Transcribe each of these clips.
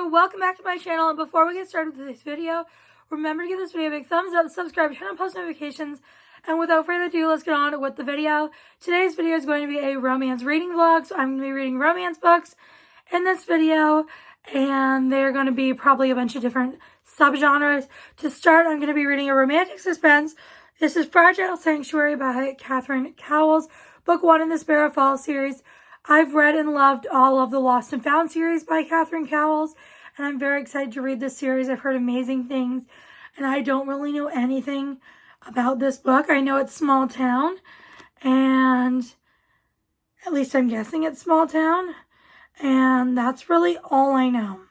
everyone, welcome back to my channel. And before we get started with this video, remember to give this video a big thumbs up, subscribe, turn on post notifications, and without further ado, let's get on with the video. Today's video is going to be a romance reading vlog, so I'm going to be reading romance books in this video, and they're going to be probably a bunch of different subgenres. To start, I'm going to be reading a romantic suspense. This is Fragile Sanctuary by Catherine Cowles, book 1 in the Sparrow Falls series. I've read and loved all of the Lost and Found series by Catherine Cowles, and I'm very excited to read this series. I've heard amazing things, and I don't really know anything about this book. I know it's small town, and at least I'm guessing it's small town, and that's really all I know.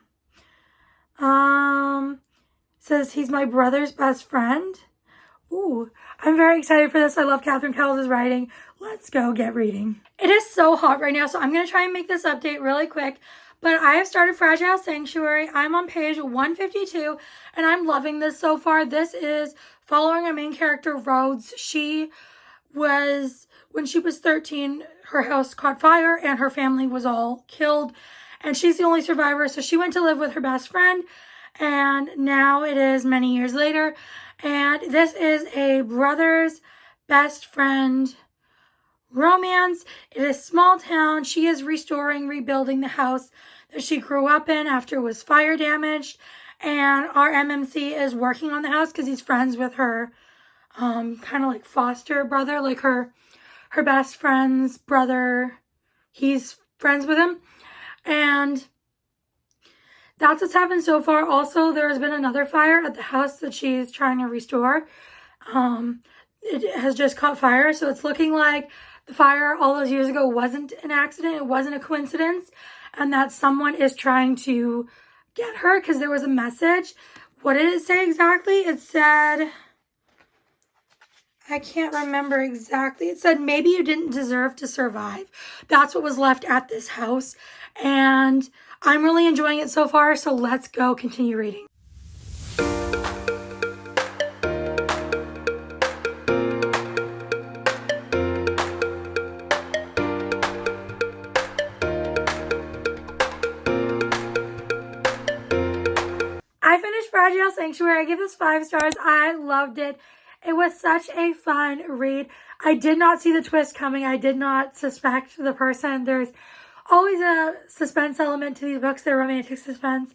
Says he's my brother's best friend. Ooh, I'm very excited for this. I love Catherine Cowles' writing. Let's go get reading. It is so hot right now, so I'm going to try and make this update really quick. But I have started Fragile Sanctuary. I'm on page 152, and I'm loving this so far. This is following our main character, Rhodes. When she was 13, her house caught fire, and her family was all killed. And she's the only survivor, so she went to live with her best friend. And now it is many years later. And this is a brother's best friend romance. It is small town. She is rebuilding the house that she grew up in after it was fire damaged. And our MMC is working on the house because he's friends with her kind of like foster brother, like her best friend's brother. He's friends with him. And that's what's happened so far. Also, there has been another fire at the house that she's trying to restore. It has just caught fire, so it's looking like the fire all those years ago wasn't an accident. It wasn't a coincidence, and that someone is trying to get her because there was a message. What did it say exactly? It said, I can't remember exactly. It said, maybe you didn't deserve to survive. That's what was left at this house, and I'm really enjoying it so far, so let's go continue reading. I finished Fragile Sanctuary. I give this 5 stars. I loved it. It was such a fun read. I did not see the twist coming. I did not suspect the person. There's always a suspense element to these books. They're romantic suspense.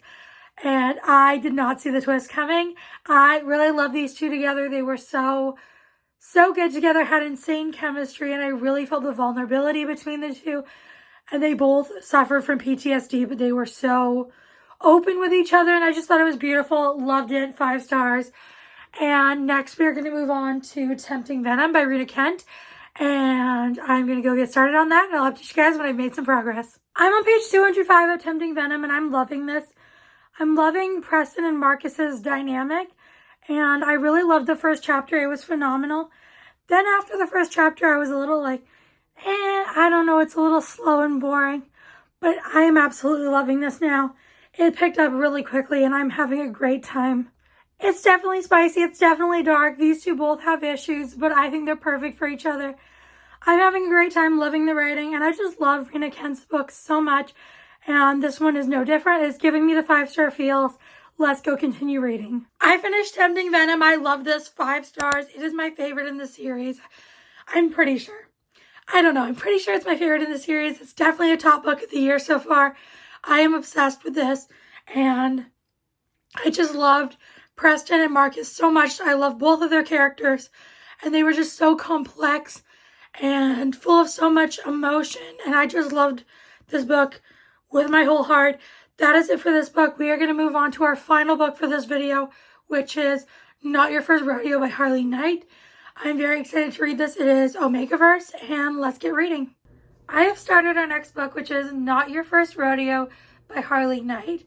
And I did not see the twist coming. I really love these two together. They were so good together, had insane chemistry, and I really felt the vulnerability between the two. And they both suffered from PTSD, but they were so open with each other, and I just thought it was beautiful. Loved it. 5 stars. And next we're going to move on to Tempting Venom by Rena Kent. And I'm going to go get started on that, and I'll update you guys when I've made some progress. I'm on page 205 of Tempting Venom, and I'm loving this. I'm loving Preston and Marcus's dynamic, and I really loved the first chapter. It was phenomenal. Then after the first chapter, I was a little like, I don't know, it's a little slow and boring, but I am absolutely loving this now. It picked up really quickly, and I'm having a great time. It's definitely spicy. It's definitely dark. These two both have issues, but I think they're perfect for each other. I'm having a great time, loving the writing, and I just love Rena Kent's books so much, and this one is no different. It's giving me the 5-star feels. Let's go continue reading. I finished Tempting Venom. I love this. 5 stars. It is my favorite in the series. I'm pretty sure. I don't know. I'm pretty sure it's my favorite in the series. It's definitely a top book of the year so far. I am obsessed with this, and I just loved Preston and Marcus so much. I love both of their characters, and they were just so complex and full of so much emotion, and I just loved this book with my whole heart. That is it for this book. We are going to move on to our final book for this video, which is Not Your First Rodeo by Harley Knight. I'm very excited to read this. It is Omegaverse, and let's get reading. I have started our next book, which is Not Your First Rodeo by Harley Knight.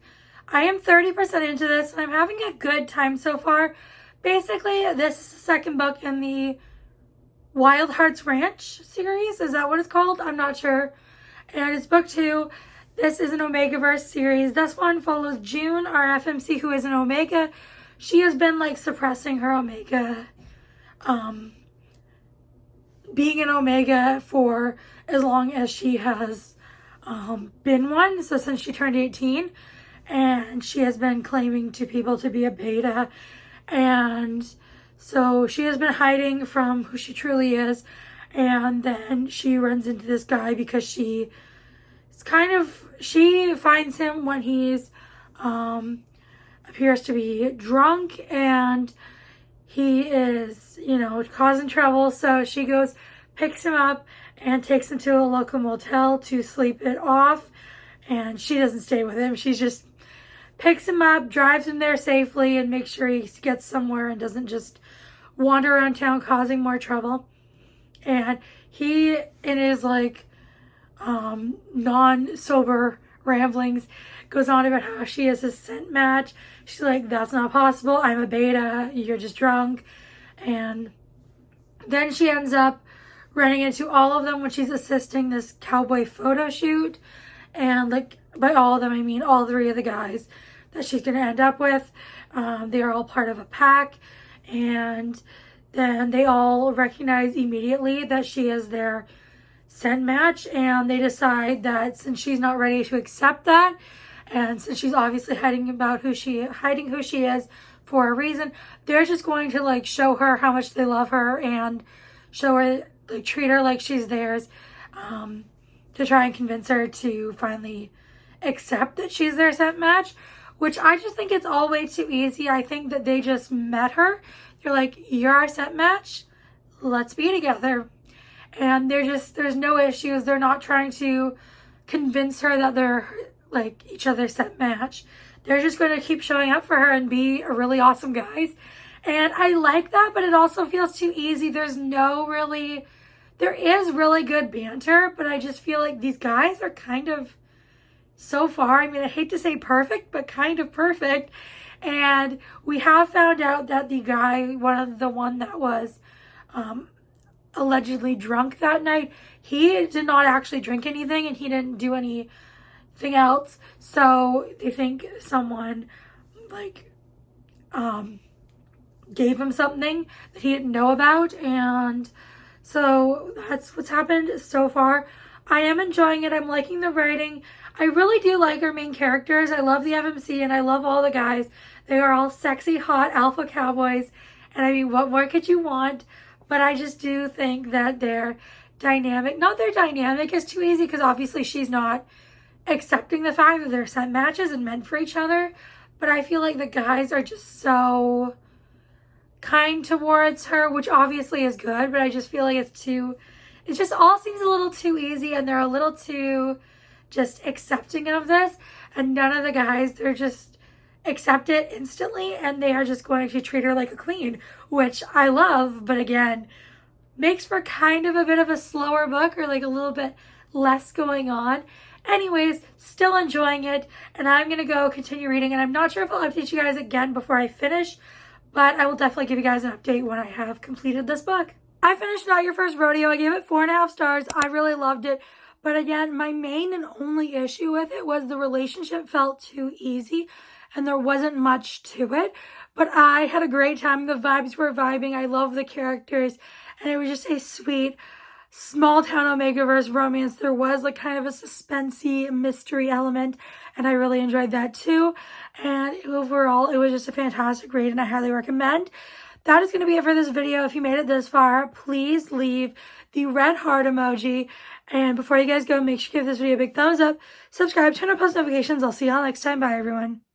I am 30% into this, and I'm having a good time so far. Basically, this is the second book in the Wild Hearts Ranch series. Is that what it's called? I'm not sure. And it's book 2. This is an Omegaverse series. This one follows June, our FMC, who is an Omega. She has been like suppressing her Omega, being an Omega for as long as she has been one, so since she turned 18. and she has been claiming to people to be a beta, and so she has been hiding from who she truly is, and then she runs into this guy because she finds him when he's appears to be drunk, and he is, causing trouble. So she goes, picks him up, and takes him to a local motel to sleep it off. And she doesn't stay with him. She just picks him up, drives him there safely, and makes sure he gets somewhere and doesn't just wander around town causing more trouble. And he, in his non-sober ramblings, goes on about how she is a scent match. She's like, that's not possible. I'm a beta. You're just drunk. And then she ends up running into all of them when she's assisting this cowboy photo shoot. And by all of them, I mean all three of the guys that she's going to end up with. They are all part of a pack. And then they all recognize immediately that she is their scent match, and they decide that since she's not ready to accept that, and since she's obviously hiding who she is for a reason, they're just going to show her how much they love her and show her, treat her like she's theirs, to try and convince her to finally accept that she's their scent match, which I just think it's all way too easy. I think that they just met her. They're like, you're our scent match, let's be together. And there's no issues. They're not trying to convince her that they're each other's scent match. They're just going to keep showing up for her and be really awesome guys. And I like that, but it also feels too easy. There is really good banter, but I just feel like these guys are kind of, so far, I mean, I hate to say perfect, but kind of perfect. And we have found out that the guy, the one that was allegedly drunk that night, he did not actually drink anything, and he didn't do anything else. So they think someone gave him something that he didn't know about, and so that's what's happened so far. I am enjoying it. I'm liking the writing. I really do like our main characters. I love the FMC, and I love all the guys. They are all sexy, hot alpha cowboys, and I mean, what more could you want? But I just do think that their dynamic is too easy, because obviously she's not accepting the fact that they're scent matches and meant for each other. But I feel like the guys are just so kind towards her, which obviously is good, but I just feel like it just all seems a little too easy, and they're a little too just accepting of this. And none of the guys, they're just accept it instantly, and they are just going to treat her like a queen, which I love, but again, makes for kind of a bit of a slower book, or a little bit less going on. Anyways, still enjoying it, and I'm going to go continue reading, and I'm not sure if I'll update you guys again before I finish, but I will definitely give you guys an update when I have completed this book. I finished Not Your First Rodeo. I gave it 4.5 stars. I really loved it. But again, my main and only issue with it was the relationship felt too easy, and there wasn't much to it. But I had a great time. The vibes were vibing. I love the characters, and it was just a sweet small town Omegaverse romance. There was kind of a suspensey mystery element, and I really enjoyed that too. And overall, it was just a fantastic read, and I highly recommend. That is going to be it for this video. If you made it this far, please leave the red heart emoji. And before you guys go, make sure you give this video a big thumbs up, subscribe, turn on post notifications. I'll see y'all next time. Bye, everyone.